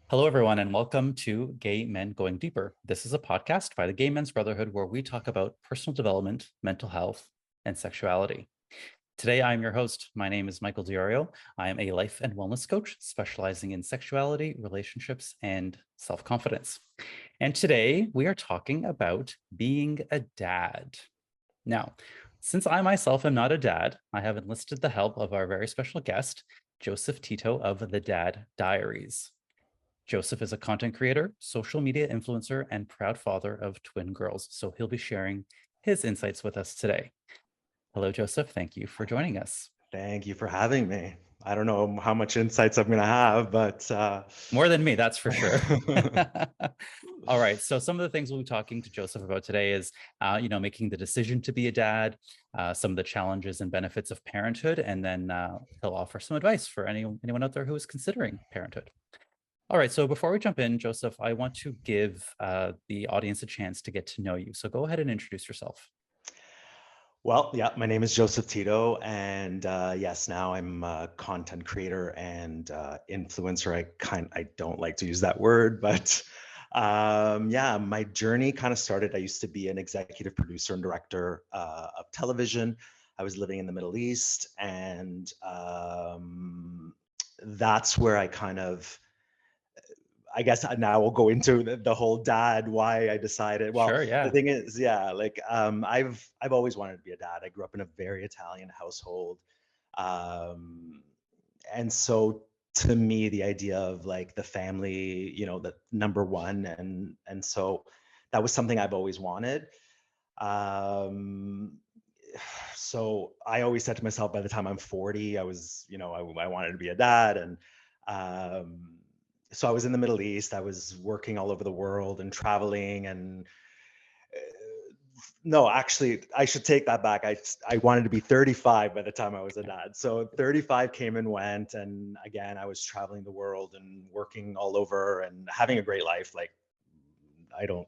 Hello, everyone, and welcome to Gay Men Going Deeper. This is a podcast by the Gay Men's Brotherhood where we talk about personal development, mental health, and sexuality. Today, I'm your host. My name is Michael Diorio. I am a life and wellness coach specializing in sexuality, relationships, and self confidence. And today, we are talking about being a dad. Now, since I myself am not a dad, I have enlisted the help of our very special guest, Joseph Tito of the Dad Diaries. Joseph is a content creator, social media influencer, and proud father of twin girls. So he'll be sharing his insights with us today. Hello, Joseph. Thank you for joining us. Thank you for having me. I don't know how much insights I'm going to have, but More than me, that's for sure. All right. So some of the things we'll be talking to Joseph about today is, making the decision to be a dad, some of the challenges and benefits of parenthood, and then he'll offer some advice for anyone out there who is considering parenthood. All right. So before we jump in, Joseph, I want to give the audience a chance to get to know you. So go ahead and introduce yourself. well, yeah, my name is Joseph Tito, and yes, now I'm a content creator and influencer. I don't like to use that word, but yeah, my journey kind of started. I used to be an executive producer and director of television. I was living in the Middle East, and that's where I kind of I guess now we'll go into the whole dad, why I decided. Well, Sure. the Yeah. thing is, yeah, like I've always wanted to be a dad. I grew up in a very Italian household. Um, and so to me, the idea of like the family, the number one, and so that was something I've always wanted. Um, so I always said to myself, by the time I'm 40, I wanted to be a dad, and um, so I was in the Middle East. I was working all over the world and traveling, and uh, no, actually, I should take that back. I wanted to be 35 by the time I was a dad. So 35 came and went, and again, I was traveling the world and working all over and having a great life. Like I don't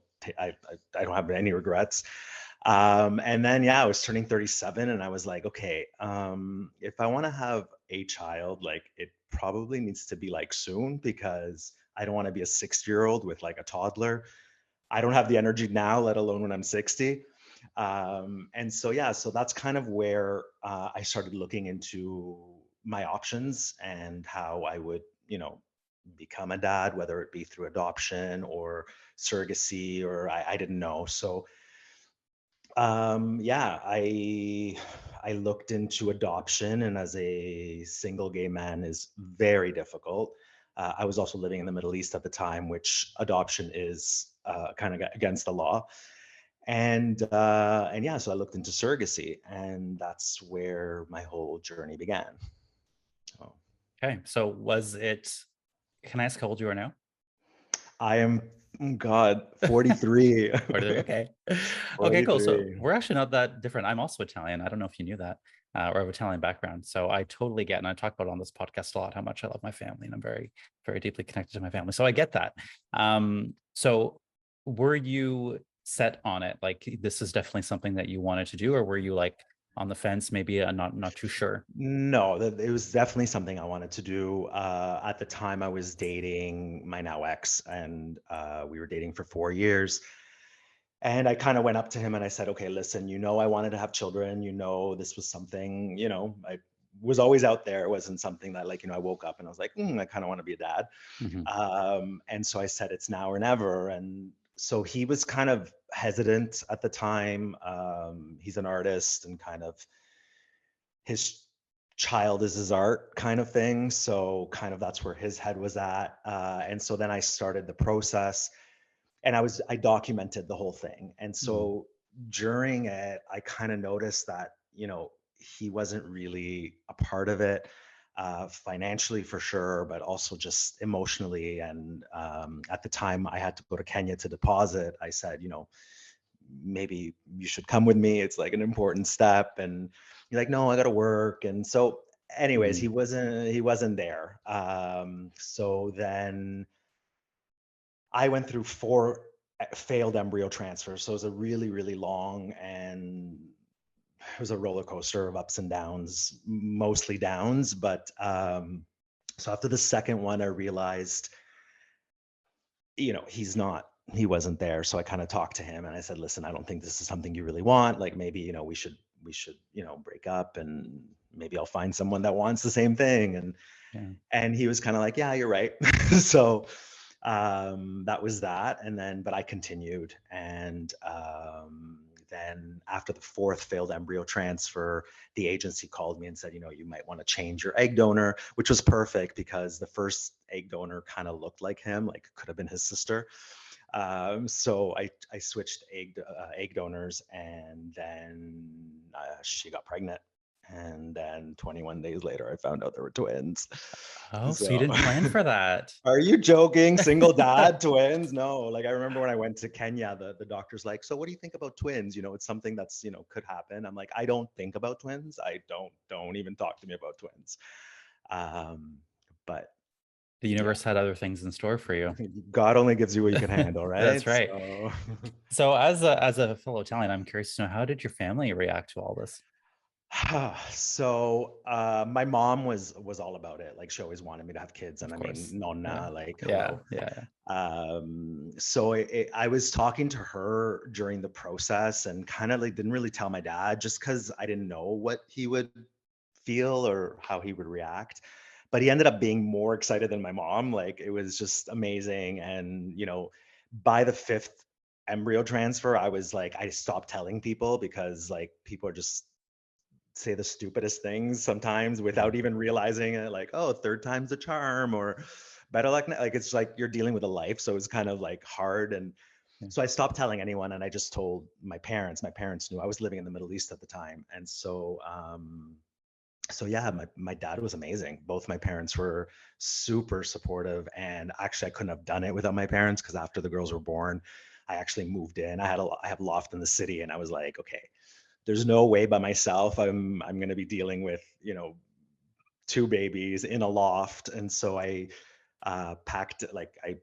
have any regrets. And then yeah, I was turning 37, and I was like, okay, if I want to have a child, like it probably needs to be like soon, because I don't want to be a 60-year-old with like a toddler. I don't have the energy now, let alone when I'm 60. And so, yeah, so that's kind of where I started looking into my options and how I would, become a dad, whether it be through adoption or surrogacy, or I didn't know. So, yeah, I looked into adoption, and as a single gay man is very difficult. I was also living in the Middle East at the time, which adoption is kind of against the law. And yeah, so I looked into surrogacy, and that's where my whole journey began. So Okay. So can I ask how old you are now? I am, God, 43. Or okay. Okay, cool. So 43. we're actually not that different. I'm also Italian. I don't know if you knew that, or I have Italian background. So I totally get, and I talk about on this podcast a lot how much I love my family, and I'm very, very deeply connected to my family. So I get that. So were you set on it? Like this is definitely something that you wanted to do, or were you like on the fence, maybe not too sure? No, it was definitely something I wanted to do. At the time, I was dating my now ex, and we were dating for 4 years. And I kind of went up to him and I said, "Okay, listen, I wanted to have children. This was something, I was always out there. It wasn't something that, like, I woke up and I was like, I kind of want to be a dad." Mhm. And so I said, "It's now or never." And so he was kind of hesitant at the time. He's an artist, and kind of his child is his art kind of thing. So kind of that's where his head was at. And so then I started the process, and I documented the whole thing. And Mhm. so during it, I kind of noticed that, he wasn't really a part of it, financially for sure, but also just emotionally. And at the time I had to go to Kenya to deposit. I said, maybe you should come with me. It's like an important step. And he's like, no, I got to work. And so, anyways, Mhm. he wasn't there. So then I went through four failed embryo transfers. So it was a really, really long, and it was a roller coaster of ups and downs, mostly downs. But so after the second one, I realized he wasn't there. So I kind of talked to him and I said, listen, I don't think this is something you really want. Like maybe, we should, break up, and maybe I'll find someone that wants the same thing. Yeah. And he was kind of like, yeah, you're right. So that was that. And then, but I continued. And then after the fourth failed embryo transfer, the agency called me and said, you might want to change your egg donor, which was perfect because the first egg donor kind of looked like him, like it could have been his sister. So I switched egg donors, and then she got pregnant. And then 21 days later, I found out there were twins. Oh, so you So didn't plan for that. are you joking? Single dad, twins? No. Like I remember when I went to Kenya, the doctor's like, so what do you think about twins? It's something that's, could happen. I'm like, I don't think about twins. I don't even talk to me about twins. Um, but The yeah, universe had other things in store for you. God only gives you what you can handle, That's right? right. So So as a fellow Italian, I'm curious to know, how did your family react to all this? so my mom was all about it. Like she always wanted me to have kids, and Of I mean, course. Yeah. nonna, like Yeah. hello. Yeah. So I was talking to her during the process, and kind of like didn't really tell my dad just because I didn't know what he would feel or how he would react. But he ended up being more excited than my mom. Like it was just amazing. And by the fifth embryo transfer, I was like, I stopped telling people because like people are just say the stupidest things sometimes Yeah. without even realizing it, like, oh, third time's a charm, or better luck. Like it's like you're dealing with a life. So it's kind of like hard. And Yeah. so I stopped telling anyone, and I just told my parents. My parents knew I was living in the Middle East at the time. And so yeah, my dad was amazing. Both my parents were super supportive. And actually I couldn't have done it without my parents, because after the girls were born, I actually moved in. I have a loft in the city, and I was like, okay, there's no way by myself I'm going to be dealing with two babies in a loft. And so I packed like I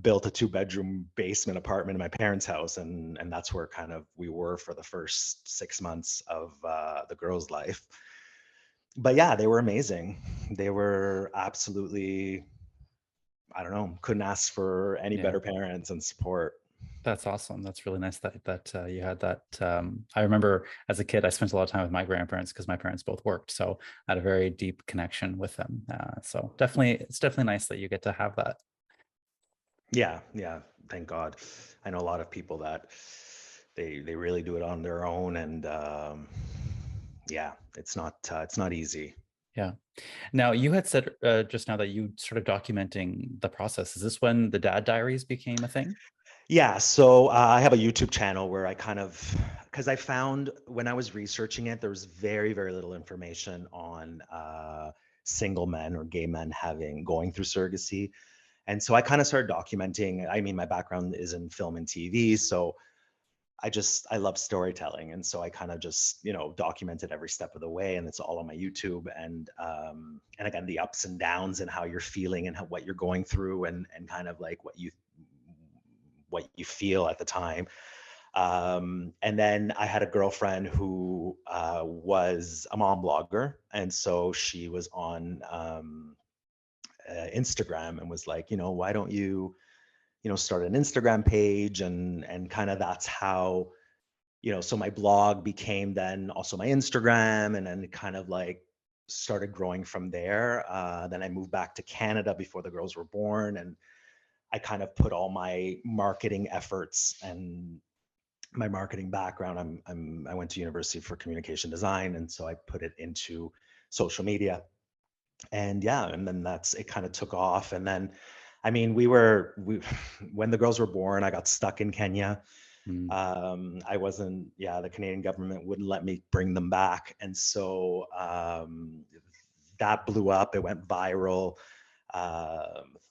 built a 2-bedroom basement apartment in my parents' house, and that's where kind of we were for the first 6 months of the girls' life. But yeah, they were amazing. They were absolutely, I don't know, couldn't ask for any Yeah. better parents and support. That's awesome. That's really nice that you had that. I remember as a kid, I spent a lot of time with my grandparents because my parents both worked, so I had a very deep connection with them. So definitely, it's definitely nice that you get to have that. Yeah, yeah, thank God. I know a lot of people that they really do it on their own, and yeah, it's not easy. Yeah. Now, you had said just now that you started documenting the process. Is this when the Dad Diaries became a thing? Yeah, so I have a YouTube channel where I kind of, because I found when I was researching it, there was very, very little information on single men or gay men going through surrogacy. And so I kind of started documenting. I mean, my background is in film and TV, so I love storytelling, and so I kind of just documented every step of the way, and it's all on my YouTube. And again, the ups and downs and how you're feeling and what you're going through, and kind of like what you feel at the time. And then I had a girlfriend who was a mom blogger, and so she was on Instagram and was like, why don't you start an Instagram page, and kind of that's how so my blog became then also my Instagram, and then it kind of like started growing from there. Then I moved back to Canada before the girls were born, and I kind of put all my marketing efforts and my marketing background. I went to university for communication design, and so I put it into social media. And yeah, and then that's it kind of took off. And then I mean, we when the girls were born, I got stuck in Kenya. Mm. I wasn't, yeah, the Canadian government wouldn't let me bring them back. And so that blew up. It went viral.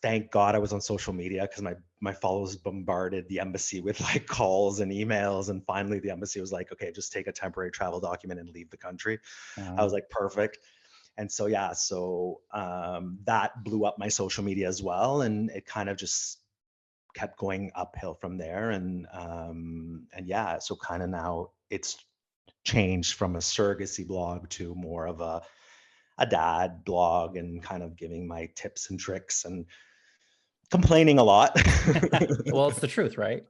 Thank God I was on social media, because my followers bombarded the embassy with like calls and emails. And finally, the embassy was like, okay, just take a temporary travel document and leave the country. I was Wow. like, perfect. And so, yeah, that blew up my social media as well. And it kind of just kept going uphill from there. And yeah, so kind of now it's changed from a surrogacy blog to more of a dad blog, and kind of giving my tips and tricks, and Complaining a lot. Well, it's the truth, right?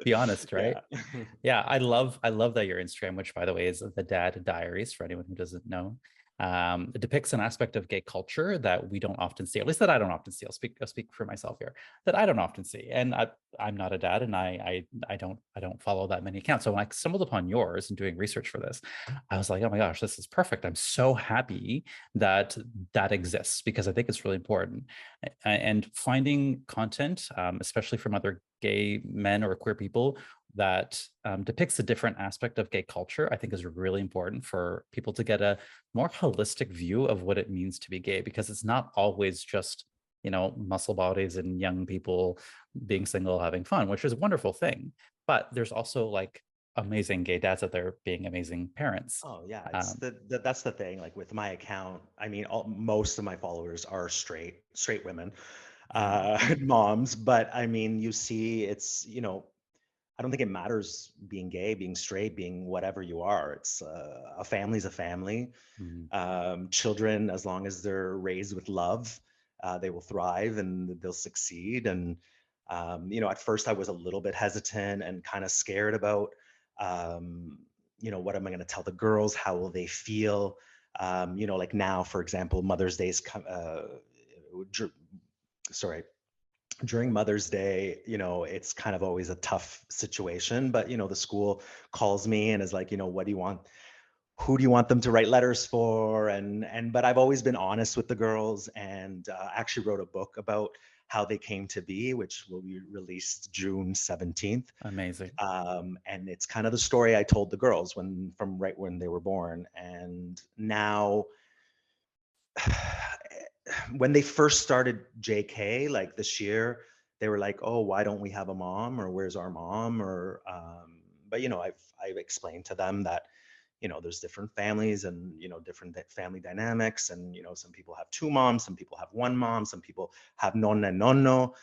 Be honest, right? Yeah. Yeah, I love that your Instagram, which by the way is the Dad Diaries for anyone who doesn't know. It depicts an aspect of gay culture that we don't often see, at least that I don't often see. I'll speak for myself here, that I don't often see. And I'm not a dad, and I don't follow that many accounts. So when I stumbled upon yours and doing research for this, I was like, oh my gosh, this is perfect. I'm so happy that that exists because I think it's really important. And finding content, especially from other gay men or queer people that depicts a different aspect of gay culture, I think is really important for people to get a more holistic view of what it means to be gay, because it's not always just, muscle bodies and young people being single, having fun, which is a wonderful thing. But there's also like amazing gay dads out there being amazing parents. Oh yeah, it's Um, that's the thing. Like with my account, I mean, most of my followers are straight women, yeah. moms. But I mean, you see, it's I don't think it matters being gay, being straight, being whatever you are. It's a family's a family. Mhm. Children, as long as they're raised with love, they will thrive and they'll succeed. And at first I was a little bit hesitant and kind of scared about, um, what am I going to tell the girls? How will they feel? Like now, for example, Mother's Day's dr- sorry, during Mother's Day, it's kind of always a tough situation, but the school calls me and is like, what do you want? Who do you want them to write letters for? But I've always been honest with the girls, and actually wrote a book about how they came to be, which will be released June 17th. Amazing. And it's kind of the story I told the girls from right when they were born. And now when they first started JK, like this year, they were like, "Oh, why don't we have a mom?" or "Where's our mom?" or but I've explained to them that there's different families and different family dynamics, and some people have two moms, some people have one mom, some people have nonna and nonno.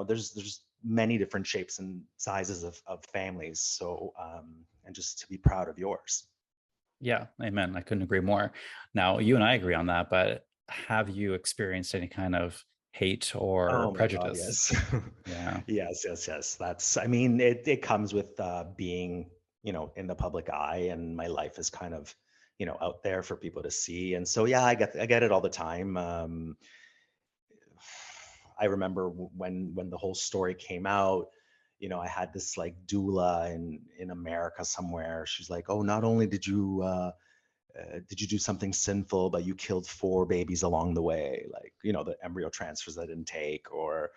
There's many different shapes and sizes of families. So and just to be proud of yours. Yeah, amen. I couldn't agree more. Now, you and I agree on that, but have you experienced any kind of hate or Oh my God, prejudice? yes. Yeah. Yes, yes, yes. I mean, it comes with being, in the public eye, and my life is kind of, out there for people to see. And so, yeah, I get it all the time. I remember when the whole story came out, I had this like doula in America somewhere. She's like, "Oh, not only did you do something sinful, but you killed four babies along the way, like the embryo transfers I didn't take." Or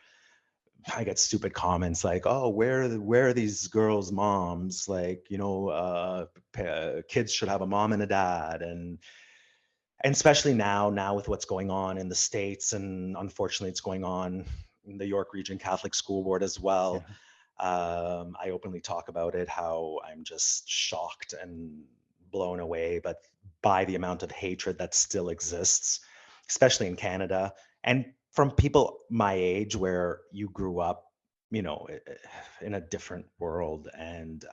I get stupid comments like, "Oh, where are these girls' moms? Like, kids should have a mom and a dad." And especially now with what's going on in the states, and unfortunately, it's going on in the York Region Catholic School Board as well. Yeah. I openly talk about it, how I'm just shocked and blown away, but by the amount of hatred that still exists, especially in Canada, and from people my age where you grew up, in a different world. And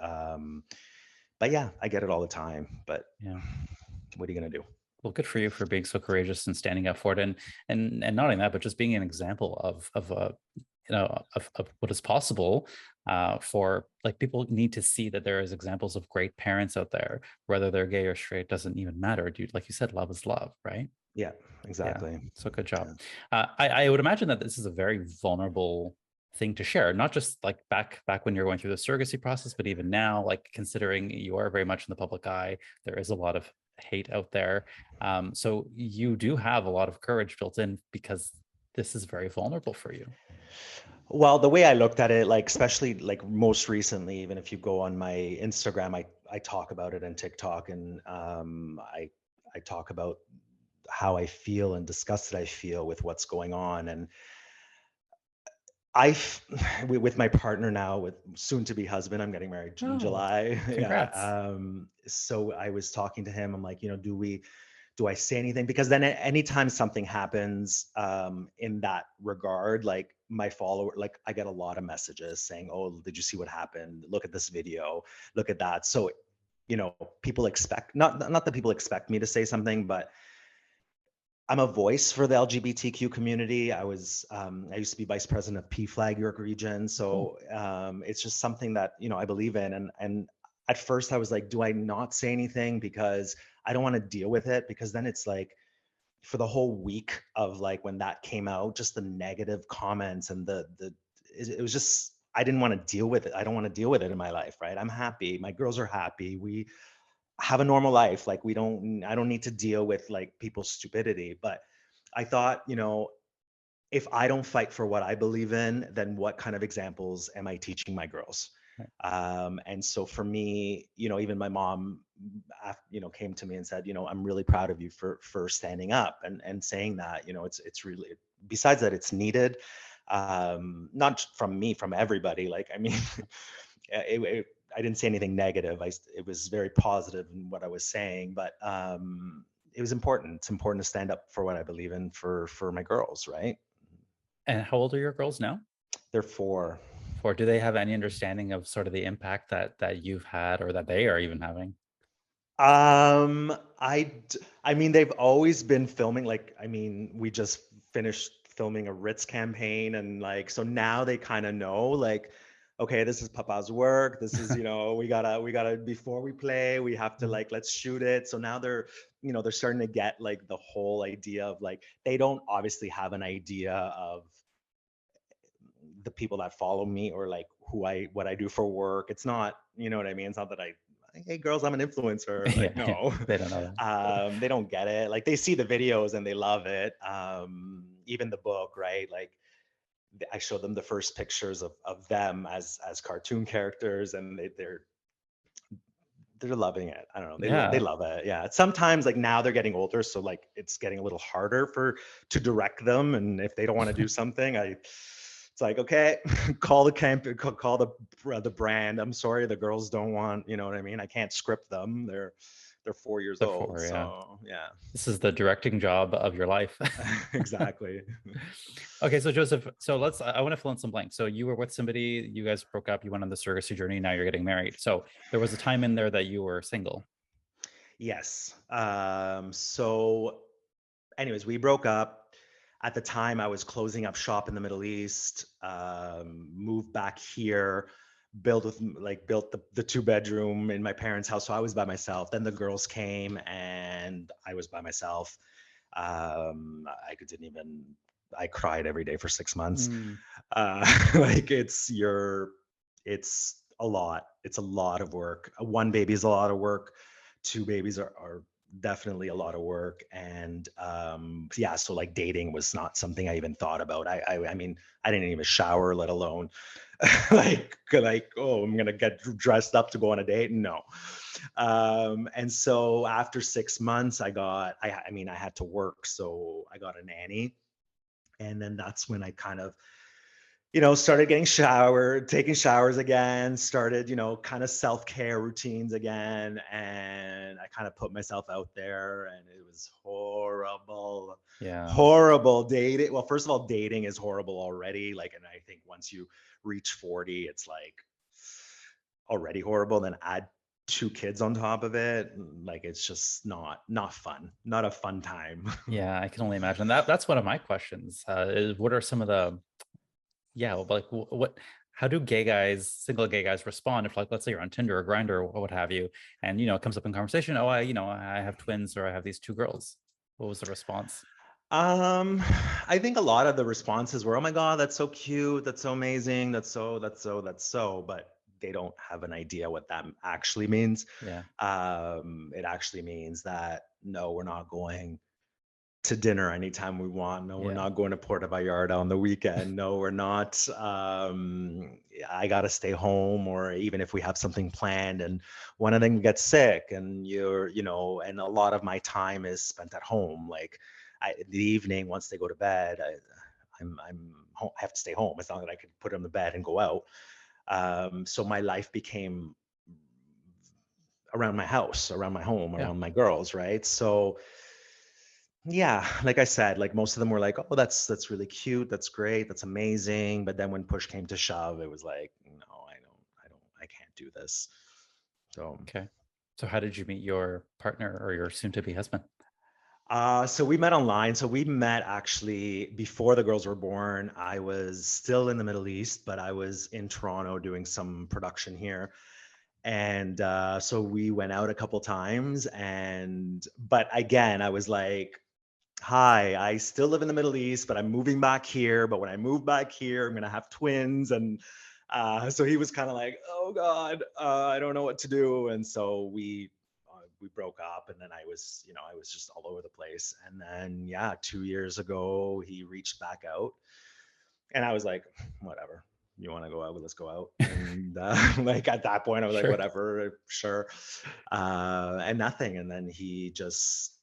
but yeah, I get it all the time. But Yeah. what are you gonna do? Well, good for you for being so courageous and standing up for it, and not only that, but just being an example of what is possible. For like, people need to see that there is examples of great parents out there, whether they're gay or straight, doesn't even matter, dude. Like you said, love is love, right? Yeah, Yeah. exactly. So good job. Yeah. I would imagine that this is a very vulnerable thing to share, not just like back when you're going through the surrogacy process, but even now, like considering you are very much in the public eye, there is a lot of hate out there. So you do have a lot of courage built in because this is very vulnerable for you. Well, the way I looked at it, like especially like most recently, even if you go on my Instagram, I talk about it, and TikTok, and I talk about how I feel and disgusted I feel with what's going on. And with my partner now, with soon to be husband, I'm getting married in Oh, July. Yeah. congrats. So I was talking to him. I'm like, do I say anything? Because then anytime something happens in that regard, like my follower, like I get a lot of messages saying, "Oh, did you see what happened? Look at this video. Look at that." So, people expect, not that people expect me to say something, but I'm a voice for the LGBTQ community. I used to be vice president of PFLAG York Region. Cool. So it's just something that, I believe in. And at first I was like, do I not say anything because I don't want to deal with it? Because then it's like, for the whole week of like when that came out, just the negative comments and it was just, I didn't want to deal with it. I don't want to deal with it in my life, right? I'm happy. My girls are happy. We have a normal life. Like I don't need to deal with like people's stupidity. But I thought, if I don't fight for what I believe in, then what kind of examples am I teaching my girls? Right. And so for me, even my mom, came to me and said, I'm really proud of you for standing up and saying that. It's really, besides that, it's needed. Not from me, from everybody. Like, I mean, I didn't say anything negative. It was very positive in what I was saying, but it was important. It's important to stand up for what I believe in for my girls, right? And how old are your girls now? They're 4. Or do they have any understanding of sort of the impact that you've had or that they are even having? I mean, they've always been filming. Like, I mean, we just finished filming a Ritz campaign, and like, so now they kind of know, like, okay, this is Papa's work. This is, we gotta before we play, we have to like, let's shoot it. So now they're starting to get like the whole idea of like, they don't obviously have an idea of the people that follow me or like what I do for work. It's not, you know what I mean? It's not that hey girls, I'm an influencer. Yeah, Like, yeah, no. they don't know They don't get it. Like they see the videos and they love it. Even the book, right? Like I show them the first pictures of them as cartoon characters, and they're loving it. I don't know. that. They Yeah. love it. Yeah. Sometimes like now they're getting older, so like it's getting a little harder to direct them. And if they don't want to do something, it's like, okay, call the camp, call the brand. I'm sorry, the girls don't want. You know what I mean? I can't script them. They're 4 years old. Therefore, yeah. So yeah, This is the directing job of your life. exactly. Okay, so Joseph, so I want to fill in some blanks. So you were with somebody, you guys broke up, you went on the surrogacy journey, now you're getting married. So there was a time in there that you were single. Yes. So anyways, we broke up. At the time, I was closing up shop in the Middle East, moved back here, built the 2 bedroom in my parents' house. So I was by myself. Then the girls came and I was by myself. Didn't even, I cried every day for 6 months. Mm, Like it's a lot. It's a lot of work. One baby is a lot of work. 2 babies are definitely a lot of work. And yeah, so like dating was not something I even thought about. I mean, I didn't even shower, let alone like, oh, I'm gonna get dressed up to go on a date. No. And so after 6 months, I mean, I had to work, so I got a nanny. And then that's when I kind of, started taking showers again, started, kind of self-care routines again. And I kind of put myself out there, and it was horrible, yeah. horrible dating. Well, first of all, dating is horrible already. Like, and I think once you reach 40, it's like already horrible. Then add 2 kids on top of it. Like, it's just not fun, not a fun time. Yeah, I can only imagine that. That's one of my questions. Is what are some of the yeah, well, like what how do gay guys, single gay guys respond if like let's say you're on Tinder or Grindr or what have you, and it comes up in conversation, oh, I have twins or I have these 2 girls. What was the response? Um, I think a lot of the responses were, "Oh my God, that's so cute. That's so amazing. That's so," but they don't have an idea what that actually means. Yeah. It actually means that no, we're not going to dinner anytime we want. No, we're Yeah. not going to Puerto Vallarta on the weekend. No, we're not. I got to stay home, or even if we have something planned and one of them gets sick, and and a lot of my time is spent at home. Like, the evening, once they go to bed, I have to stay home. It's not that I could put them to bed and go out. So my life became around my house, around my home, Yeah. around my girls, right? So yeah, like I said, like most of them were like, "Oh, that's really cute. That's great. That's amazing." But then when push came to shove, it was like, "No, I can't do this." So, Okay. So how did you meet your partner or your soon to be husband? So we met online. So we met actually before the girls were born. I was still in the Middle East, but I was in Toronto doing some production here. And so we went out a couple times. But again, I was like, hi, I still live in the Middle East, but I'm moving back here. But when I move back here, I'm going to have twins. And so he was kind of like, oh God, I don't know what to do. And so we broke up, and then I was just all over the place. And then, yeah, 2 years ago, he reached back out, and I was like, whatever. You want to go out? Let's go out. And like at that point, I was like, Sure. whatever, sure. And nothing. And then he just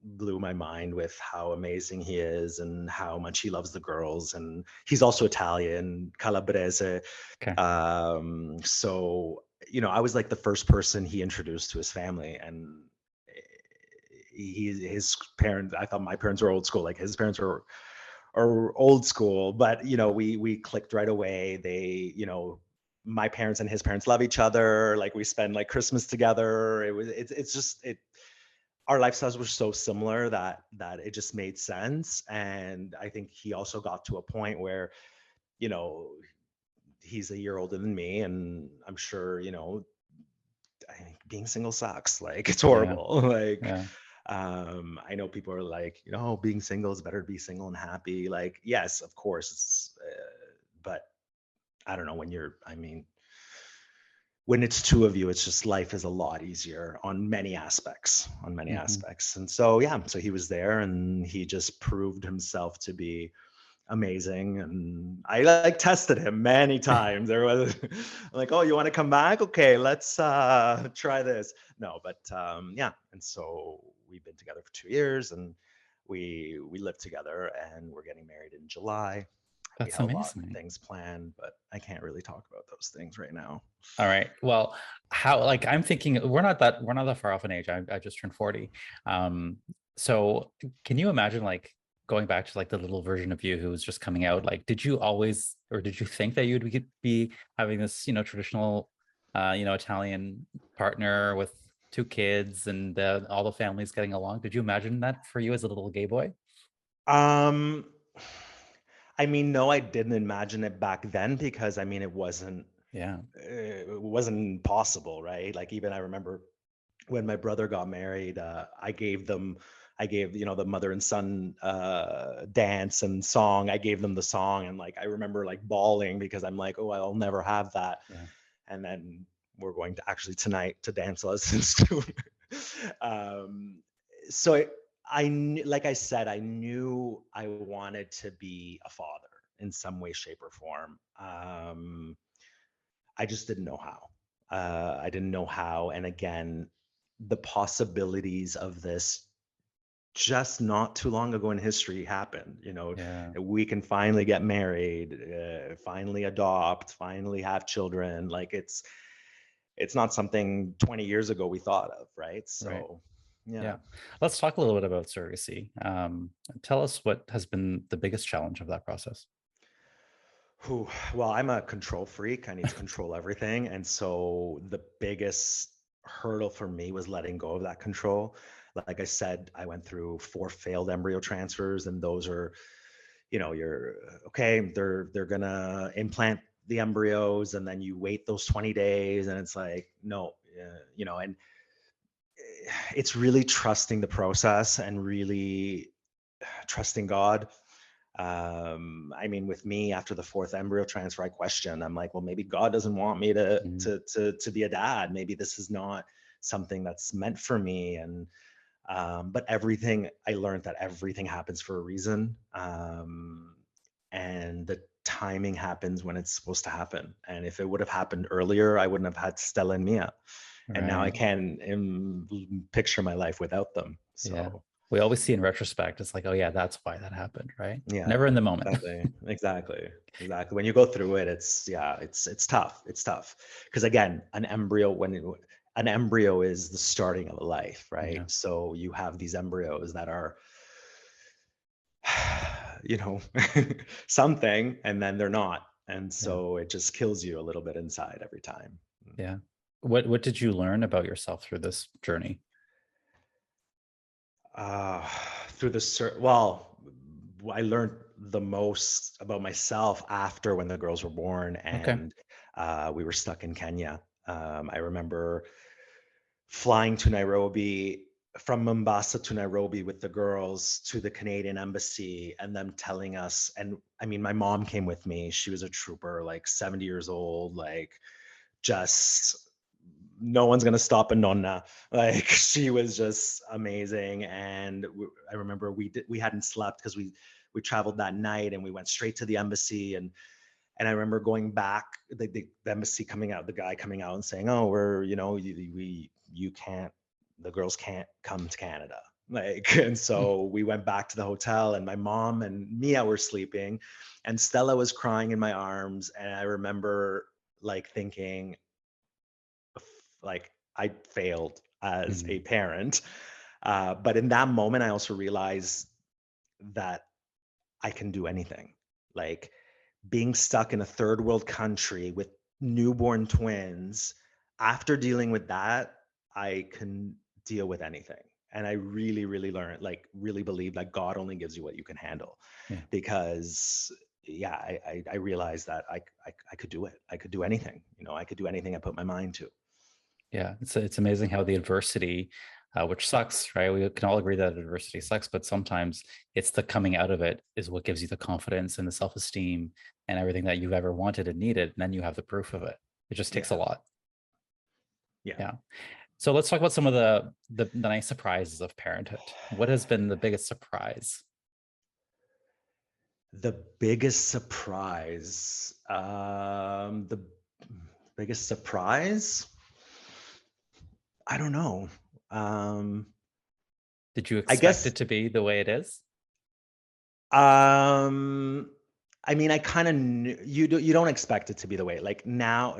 blew my mind with how amazing he is and how much he loves the girls. And he's also Italian, Calabrese. Okay. So, I was like the first person he introduced to his family. And his parents, I thought my parents were old school. Like his parents are old school, but we clicked right away. My parents and his parents love each other. Like we spend like Christmas together. It's just it our lifestyles were so similar that it just made sense. And I think he also got to a point where, you know, he's a year older than me, and I'm sure, I think being single sucks. Like it's Yeah. horrible. Like Yeah. I know people are like, being single is better to be single and happy. Like, yes, of course, but I don't know when it's two of you, it's just life is a lot easier on many aspects, on many Hmm. aspects. And so, yeah, so he was there and he just proved himself to be amazing. And I like tested him many times. There was like, oh, you want to come back? Okay, let's try this. No, but yeah. And so we've been together for 2 years, and we live together, and we're getting married in July. We That's have a lot of amazing. things planned, but I can't really talk about those things right now. All right. Well, how, like, I'm thinking we're not that far off in age. I just turned 40. Um, so can you imagine like going back to like the little version of you who was just coming out? Like, did you always, or did you think that you'd be having this, traditional, Italian partner with two kids and all the families getting along? Did you imagine that for you as a little gay boy? Um, I mean, no, I didn't imagine it back then because Yeah. it wasn't possible, right? Like even I remember when my brother got married, I gave the mother and son dance and song. I gave them the song, and like I remember like bawling because I'm like, oh, I'll never have that. Yeah. And then we're going to actually tonight to dance lessons too. um, so like I said, I knew I wanted to be a father in some way, shape, or form. I just didn't know how. I didn't know how. And again, the possibilities of this just not too long ago in history happened. Yeah. We can finally get married, finally adopt, finally have children. Like it's not something 20 years ago we thought of, right? Right. So, yeah. Yeah. Let's talk a little bit about surrogacy. Tell us what has been the biggest challenge of that process. Well, I'm a control freak. I need to control everything. And so the biggest hurdle for me was letting go of that control. Like I said, I went through 4 failed embryo transfers, and those are, you're okay, they're gonna implant the embryos, and then you wait those 20 days, and it's like, no, and it's really trusting the process and really trusting God. I mean, with me, after the 4th embryo transfer, I questioned. I'm like, well, maybe God doesn't want me to Mhm. to be a dad. Maybe this is not something that's meant for me. And but everything I learned that everything happens for a reason, and the timing happens when it's supposed to happen. And if it would have happened earlier, I wouldn't have had Stella and Mia, and now I Right. can picture my life without them. Yeah. So We always see in retrospect, it's like, oh yeah, that's why that happened, right? yeah, Never in the moment. exactly. When you go through it, it's tough. It's tough because again, an embryo is the starting of a life, right? Yeah. So you have these embryos that are, you know, something, and then they're not, and Yeah. so it just kills you a little bit inside every time. Yeah. What did you learn about yourself through this journey? Uh, through well, I learned the most about myself after when the girls were born, Okay. and we were stuck in Kenya. I remember flying to Nairobi, from Mombasa to Nairobi with the girls to the Canadian embassy, and them telling us, and I mean, my mom came with me. She was a trooper, like 70 years old, like just no one's gonna stop a nonna. Like she was just amazing. And I remember we hadn't slept because we traveled that night and we went straight to the embassy. And I remember going back, the embassy coming out, the guy coming out and saying, "Oh, we're you can't, the girls can't come to Canada." Like, and Mm, so we went back to the hotel, and my mom and Mia were sleeping, and Stella was crying in my arms. And I remember like thinking, like I failed as a mm, parent. But in that moment, I also realized that I can do anything. Like being stuck in a third world country with newborn twins, after dealing with that, I can deal with anything. And I really, really learned, like, really believe that God only gives you what you can handle. yeah. Because, yeah, I realized that I could do it. I could do anything. I could do anything I put my mind to. Yeah, it's amazing how the adversity, which sucks, right? We can all agree that adversity sucks, but sometimes it's the coming out of it is what gives you the confidence and the self-esteem and everything that you've ever wanted and needed. And then you have the proof of it. It just takes a Yeah. lot. Yeah. Yeah. So let's talk about some of the nice surprises of parenthood. What has been the biggest surprise? The biggest surprise. The biggest surprise? I don't know. Um, Did you I expect guess it to be the way it is? um I mean, I kind of you don't expect it to be the way, like now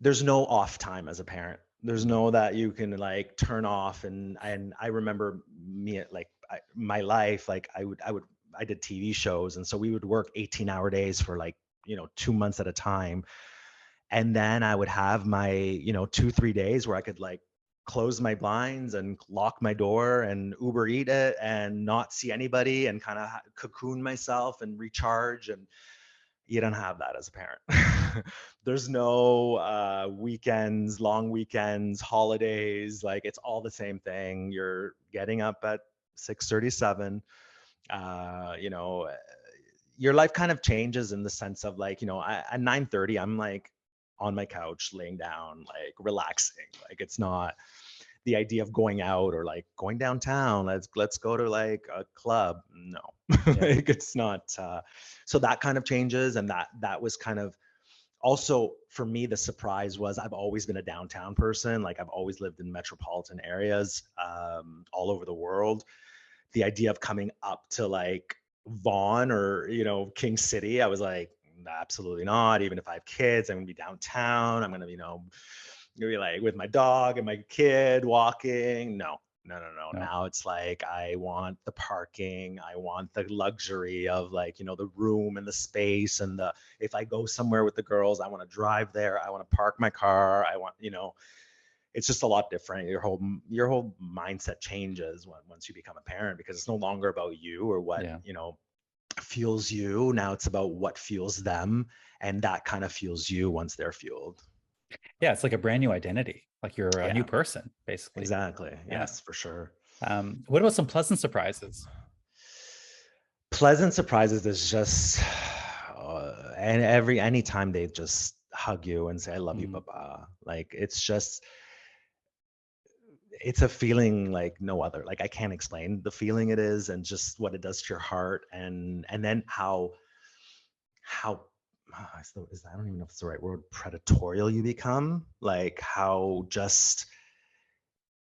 there's no off time as a parent. There's Mm, no that you can like turn off. And I remember me like my life, like I did TV shows, and so we would work 18-hour days for like 2 months at a time. And then I would have my 2-3 days where I could like close my blinds and lock my door and Uber eat it and not see anybody and kind of cocoon myself and recharge. And you don't have that as a parent. There's no weekends, long weekends, holidays. Like it's all the same thing. You're getting up at 6:37. uh you know uh, your life kind of changes in the sense of like, at 9:30 I'm like on my couch laying down, like relaxing. Like it's not the idea of going out or like going downtown, let's go to like a club. No. yeah. Like it's not. So that kind of changes. And that was kind of also for me, the surprise was I've always been a downtown person. Like I've always lived in metropolitan areas, all over the world. The idea of coming up to like Vaughan or King City, I was like, absolutely not. Even if I have kids, I'm gonna be downtown. I'm gonna gonna be like with my dog and my kid walking. No, no, no, no. No. Now it's like I want the parking. I want the luxury of like the room and the space and the if I go somewhere with the girls, I want to drive there. I want to park my car. I want it's just a lot different. Your whole mindset changes once you become a parent, because it's no longer about you or what Yeah. fuels you. Now it's about what fuels them, and that kind of fuels you once they're fueled. Yeah, it's like a brand new identity. Like you're a new Yeah, person, basically. exactly. Yeah. Yes, for sure. What about some pleasant surprises? Pleasant surprises is just and anytime they just hug you and say I love you, Mm, papa. Like it's a feeling like no other. Like I can't explain the feeling it is, and just what it does to your heart. And then how I don't even know if it's the right word, predatorial you become. Like how just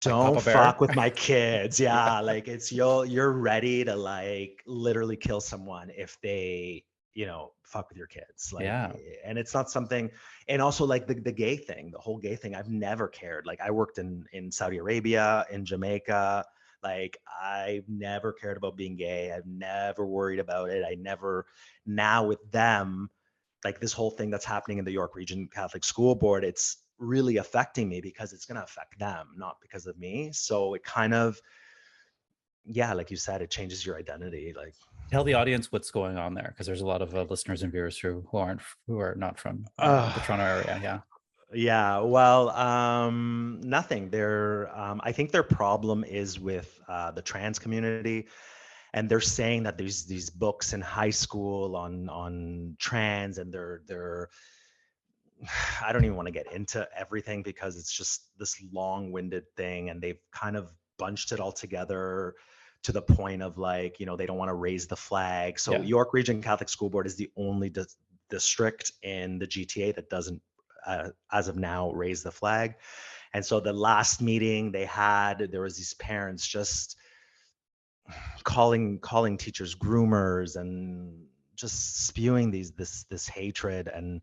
like don't Papa fuck Bear? with my kids. Yeah. Yeah, like it's you're ready to like literally kill someone if they, fuck with your kids. Like, Yeah. and it's not something. And also like the gay thing, the whole gay thing, I've never cared. Like I worked in Saudi Arabia, in Jamaica. Like I've never cared about being gay. I've never worried about it. I never. Now with them, like this whole thing that's happening in the York Region Catholic School Board, it's really affecting me because it's going to affect them, not because of me. So it kind of yeah, like you said, it changes your identity. Like, Tell the audience what's going on there, because there's a lot of listeners and viewers who are not from the uh, Toronto area. Yeah. yeah, well, nothing. I think their problem is with the trans community, and they're saying that there's these books in high school on trans, and they're I don't even want to get into everything because it's just this long-winded thing, and they've kind of bunched it all together to the point of like, they don't want to raise the flag. So Yeah. York Region Catholic School Board is the only district in the GTA that doesn't, as of now, raise the flag. And so the last meeting they had, there was these parents just calling teachers groomers and just spewing this hatred. And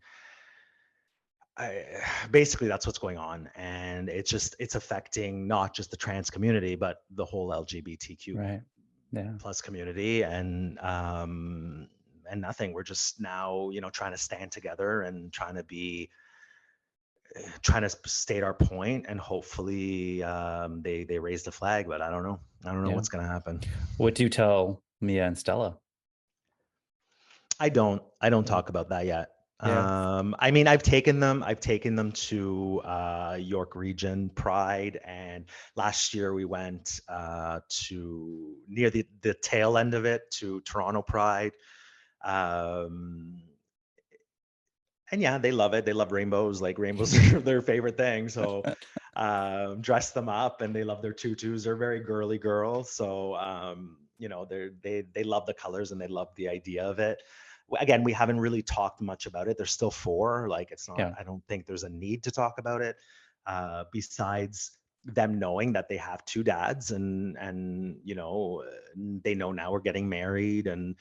basically that's what's going on, and it's affecting not just the trans community but the whole LGBTQ Right. Yeah. plus community. And nothing, we're just now trying to stand together and trying to state our point, and hopefully they raise the flag. But I don't know Yeah. what's going to happen. What do you tell Mia and Stella? I don't Yeah. talk about that yet. Yeah. I mean, I've taken them to York Region Pride, and last year we went to near the tail end of it to Toronto Pride. Um, and yeah, they love it. They love rainbows. Like, rainbows are their favorite thing. So dress them up, and they love their tutus. They're very girly girls. So they love the colors, and they love the idea of it. Again, we haven't really talked much about it. They're still four. Like, it's not. Yeah. I don't think there's a need to talk about it. Besides them knowing that they have two dads, and they know now we're getting married, and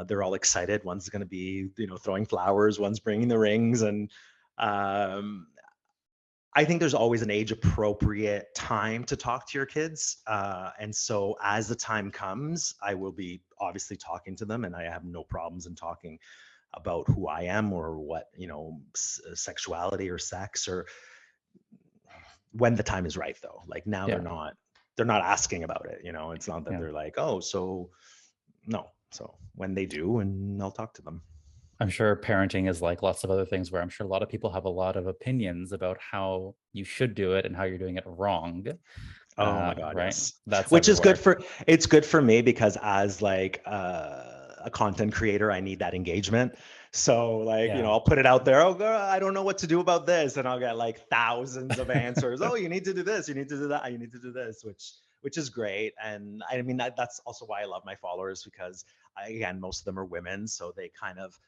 they're all excited. One's going to be, throwing flowers. One's bringing the rings, and um, I think there's always an age appropriate time to talk to your kids. And so as the time comes, I will be obviously talking to them, and I have no problems in talking about who I am, or what, sexuality or sex, or when the time is right. Though, like, now they're Yeah. not asking about it. It's not that Yeah. they're like, oh, so no. So when they do, and I'll talk to them. I'm sure parenting is like lots of other things where I'm sure a lot of people have a lot of opinions about how you should do it and how you're doing it wrong. Oh my God, Right. yes. That's Which is good everywhere. for it's good for me, because as like a content creator, I need that engagement. So, like, Yeah. I'll put it out there. Oh, girl, I don't know what to do about this, and I'll get like thousands of answers. Oh, you need to do this, you need to do that, you need to do this, which is great. And I mean, that's also why I love my followers, because again, most of them are women, so they kind of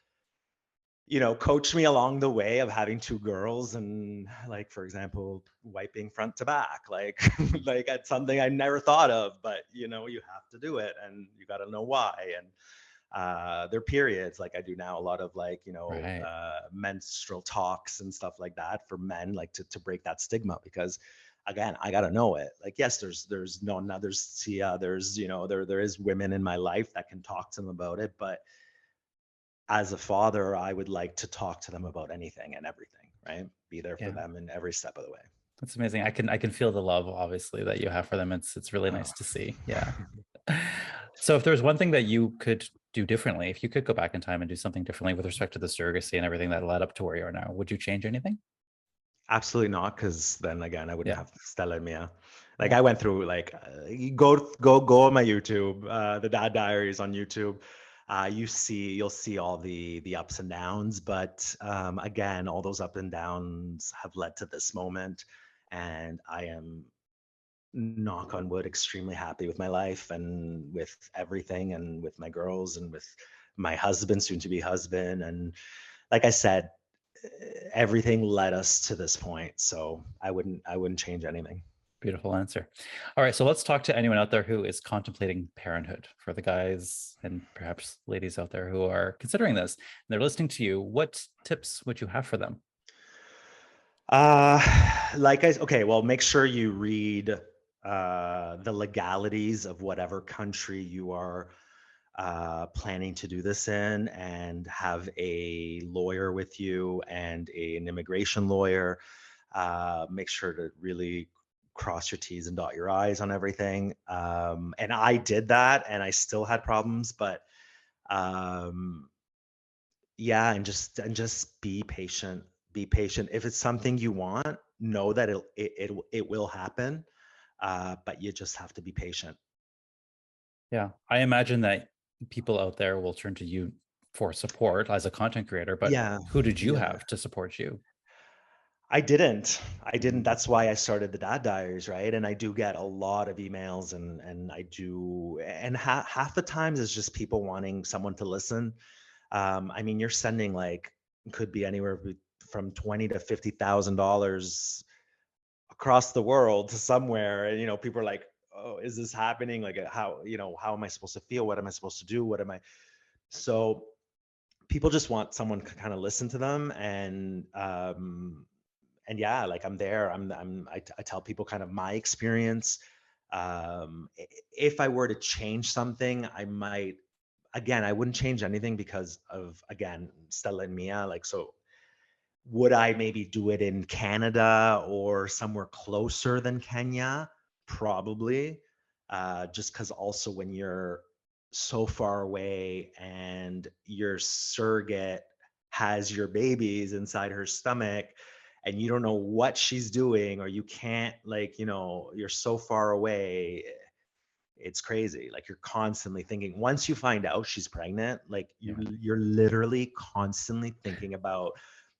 coach me along the way of having two girls, and, like, for example, wiping front to back, like like that's something I never thought of, but you have to do it, and you got to know why. And their periods, like, I do now a lot of, like, Right. menstrual talks and stuff like that for men, like, to break that stigma, because again, I got to know it. Like, yes, there's no, there's Sia, there's, there is women in my life that can talk to them about it, but as a father, I would like to talk to them about anything and everything, right? Be there for Yeah. them in every step of the way. That's amazing. I can feel the love, obviously, that you have for them. It's really Oh. nice to see. Yeah. So if there's one thing that you could do differently, if you could go back in time and do something differently with respect to the surrogacy and everything that led up to where you are now, would you change anything? Absolutely not, because then again, I wouldn't Yeah. have Stella and Mia. Like, Yeah. I went through, like, you go on my YouTube, the Dad Diaries on YouTube. You'll see all the ups and downs, but again, all those ups and downs have led to this moment, and I am, knock on wood, extremely happy with my life, and with everything, and with my girls, and with my husband, soon to be husband. And like I said, everything led us to this point. So I wouldn't change anything. Beautiful answer. All right, so let's talk to anyone out there who is contemplating parenthood. For the guys and perhaps ladies out there who are considering this, and they're listening to you, what tips would you have for them? Uh, okay, well, make sure you read the legalities of whatever country you are planning to do this in, and have a lawyer with you, and an immigration lawyer. Make sure to really cross your T's and dot your I's on everything. And I did that, and I still had problems, but um, yeah, and just be patient. Be patient. If it's something you want, know that it will happen. But you just have to be patient. Yeah. I imagine that people out there will turn to you for support as a content creator, but Yeah, who did you yeah. have to support you? I didn't. I didn't. Mhm. That's why I started the Dad Diaries, right? And I do get a lot of emails, and I do, and half the times it's just people wanting someone to listen. I mean, you're sending like could be anywhere from $20,000 to $50,000 across the world to somewhere, and people are like, "Oh, is this happening? Like, how how am I supposed to feel? What am I supposed to do? What am I?" So people just want someone to kind of listen to them, and yeah, like I'm there. I tell people kind of my experience. If I were to change something, I might. Again, I wouldn't change anything because of, again, Stella and Mia. Like, so would I maybe do it in Canada or somewhere closer than Kenya? Probably. Just because also when you're so far away and your surrogate has your babies inside her stomach and you don't know what she's doing, or you can't, like, you're so far away, it's crazy. Like, you're constantly thinking, once you find out she's pregnant, like Yeah. you're literally constantly thinking about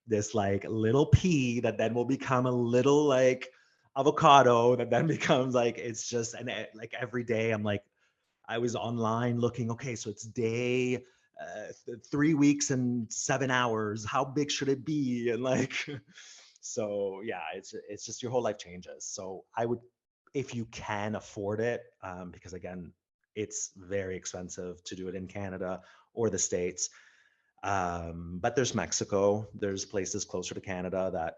this like little pea that then will become a little like avocado that then becomes like, it's just, and like every day I'm like, I was online looking, okay, so it's day 3 weeks and 7 hours. How big should it be? And like, so yeah, it's just your whole life changes. So I would, if you can afford it, because again, it's very expensive to do it in Canada or the States. But there's Mexico, there's places closer to Canada that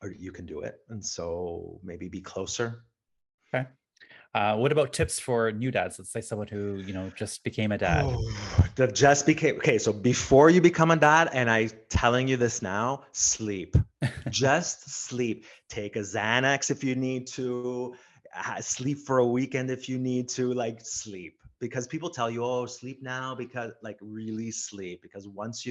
or you can do it, and so maybe be closer. Okay. What about tips for new dads? Let's say someone who, just became a dad. Oh, that just became okay. So before you become a dad, and I telling you this now, sleep. Just sleep. Take a Xanax if you need to. Sleep for a weekend if you need to. Like, sleep, because people tell you, "Oh, sleep now," because like really sleep. Because once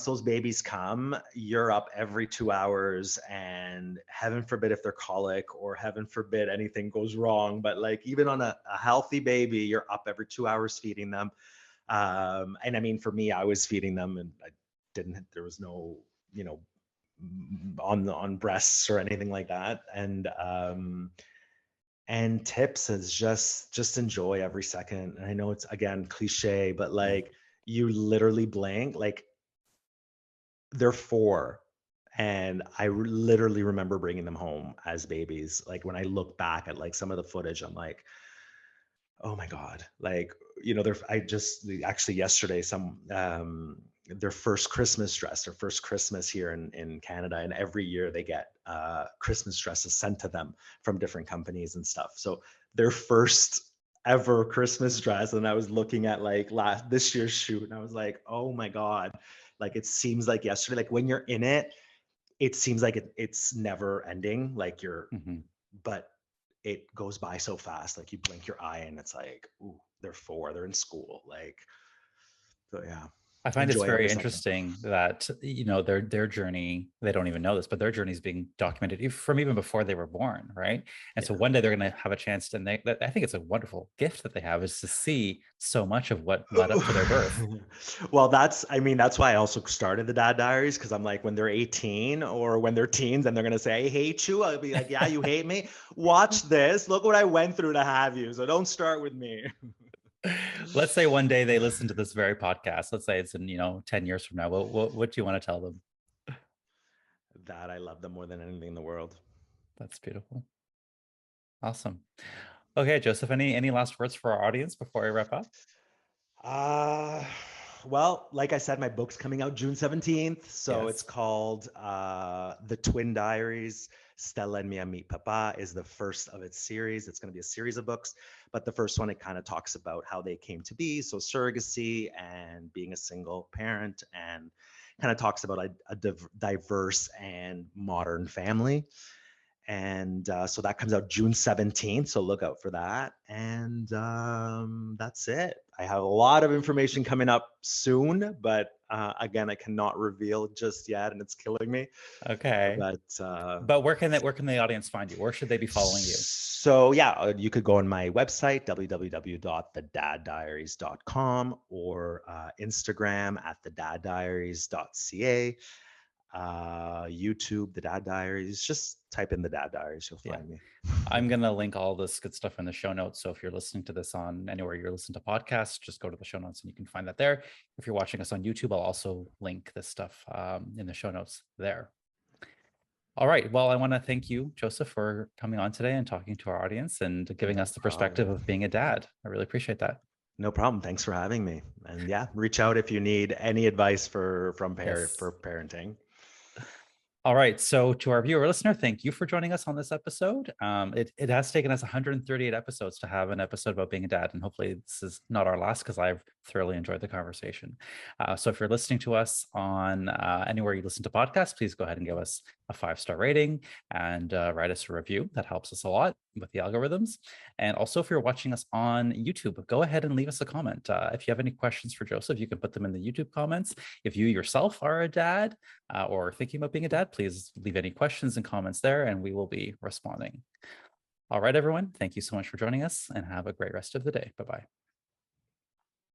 those babies come, you're up every 2 hours, and heaven forbid if they're colic, or heaven forbid anything goes wrong. But like, even on a healthy baby, you're up every 2 hours feeding them. And I mean, for me, I was feeding them, and I didn't, there was no, you know, on breasts or anything like that. And tips is just enjoy every second. And I know it's, again, cliche, but Yeah. like, you literally blink, like, they're 4, and literally remember bringing them home as babies. Like, when I look back at like some of the footage, I'm like, oh my god. Like, they're I just actually yesterday, some their first Christmas dress, their first Christmas here in Canada, and every year they get Christmas dresses sent to them from different companies and stuff. So their first ever Christmas dress, and I was looking at like this year's shoot, and I was like, oh my god. Like, it seems like yesterday. Like, when you're in it, it seems like it's never ending. Like, Mhm. but it goes by so fast. Like, you blink your eye and it's like, ooh, they're 4, they're in school. Like, so yeah, I find it's enjoy every very second. interesting that their journey, they don't even know this, but their journey is being documented from even before they were born, right? And so Yeah. one day they're going to have a chance to, and I think it's a wonderful gift that they have, is to see so much of what led up to their birth. Well, I mean, that's why I also started the Dad Diaries, because I'm like, when they're 18 or when they're teens and they're going to say, I hate you, I'll be like, yeah, you hate me. Watch this. Look what I went through to have you. So don't start with me. Let's say one day they listen to this very podcast. Let's say it's in, 10 years from now. What do you want to tell them? That I love them more than anything in the world. That's beautiful. Awesome. Okay, Joseph, any last words for our audience before I wrap up? Uh, well, like I said, my book's coming out June 17th. So it's Yes. called The Twin Diaries. Stella and Mia Meet Papa is the first of its series. It's going to be a series of books, but the first one, it kind of talks about how they came to be. So surrogacy and being a single parent, and kind of talks about a diverse and modern family. And so that comes out June 17th. So look out for that. And that's it. I have a lot of information coming up soon, but again, I cannot reveal just yet, and it's killing me. Okay. But But where can the audience find you? Where should they be following you? so yeah, you could go on my website, www.thedaddiaries.com, or Instagram at thedaddiaries.ca, YouTube, The Dad Diaries. Just type in The Dad Diaries, you'll Yeah. find me. I'm going to link all this good stuff in the show notes. So if you're listening to this on anywhere you're listening to podcasts, just go to the show notes and you can find that there. If you're watching us on YouTube, I'll also link this stuff in the show notes there. All right. Well, I want to thank you, Joseph, for coming on today and talking to our audience and giving No us the perspective problem. of being a dad. I really appreciate that. No problem. Thanks for having me. And yeah, reach out if you need any advice for Yes. parenting. All right. So to our viewer listener, thank you for joining us on this episode. It has taken us 138 episodes to have an episode about being a dad. And hopefully this is not our last because I've thoroughly enjoyed the conversation. So if you're listening to us on anywhere you listen to podcasts, please go ahead and give us a 5-star rating and write us a review. That helps us a lot with the algorithms. And also, if you're watching us on YouTube, go ahead and leave us a comment. If you have any questions for Joseph, you can put them in the YouTube comments. If you yourself are a dad or thinking about being a dad, please leave any questions and comments there, and we will be responding. All right, everyone. Thank you so much for joining us, and have a great rest of the day. Bye-bye.